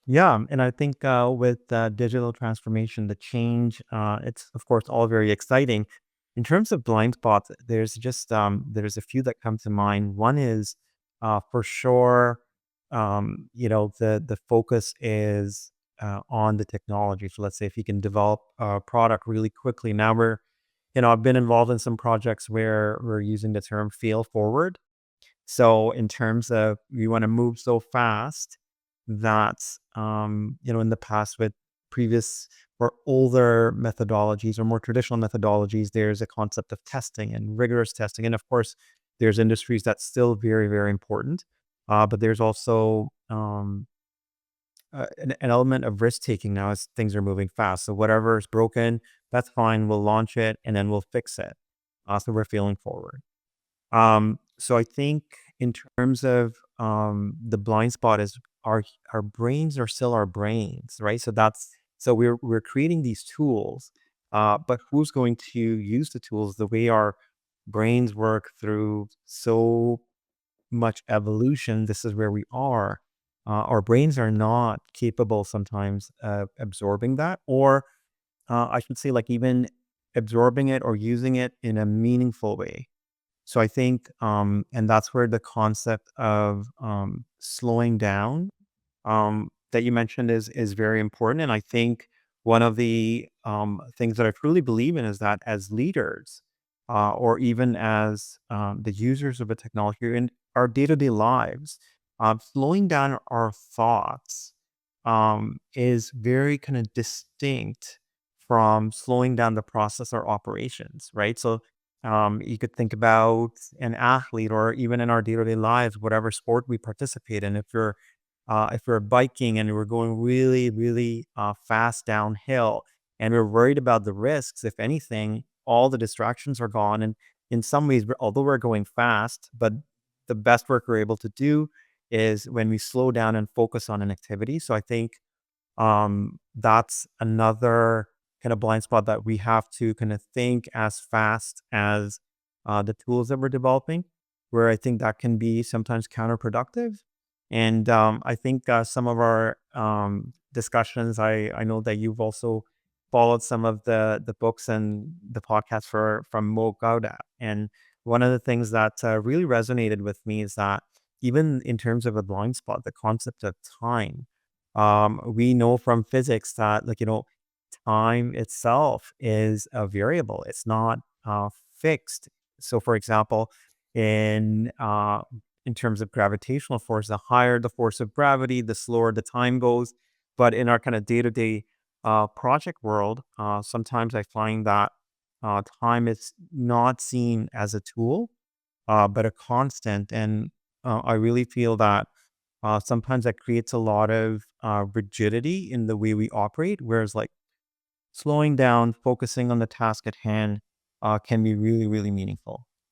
Yeah, and I think with digital transformation, the change, it's of course all very exciting. In terms of blind spots, there's a few that come to mind. One is for sure, the focus is on the technology. So let's say if you can develop a product really quickly. I've been involved in some projects where we're using the term fail forward. So in terms of we want to move so fast that in the past with previous or older methodologies or more traditional methodologies, there's a concept of testing and rigorous testing. And of course, there's industries that's still very, very important. But there's also an element of risk taking now as things are moving fast. So whatever is broken, that's fine. We'll launch it and then we'll fix it. So we're feeling forward. So I think in terms of the blind spot is our brains are still our brains, right? So we're creating these tools, but who's going to use the tools the way our brains work through so much evolution? This is where we are. Our brains are not capable sometimes of absorbing that, or I should say, like even absorbing it or using it in a meaningful way. So I think, and that's where the concept of slowing down that you mentioned is very important. And I think one of the things that I truly believe in is that as leaders, or even as the users of a technology in our day to day lives, slowing down our thoughts is very kind of distinct from slowing down the process or operations, right? So you could think about an athlete or even in our day-to-day lives, whatever sport we participate in. If we're biking and we're going really, really fast downhill and we're worried about the risks, if anything, all the distractions are gone. And in some ways, although we're going fast, but the best work we're able to do is when we slow down and focus on an activity. So I think that's another kind of blind spot that we have to kind of think as fast as the tools that we're developing, where I think that can be sometimes counterproductive. And I think some of our discussions, I know that you've also followed some of the books and the podcasts from Mo Gauda. And one of the things that really resonated with me is that even in terms of a blind spot, the concept of time, we know from physics that, time itself is a variable. It's not fixed. So, for example, in uh, in terms of gravitational force, the higher the force of gravity, the slower the time goes. But in our kind of day to day project world, sometimes I find that time is not seen as a tool, but a constant. And I really feel that sometimes that creates a lot of rigidity in the way we operate, whereas like slowing down, focusing on the task at hand can be really, really meaningful.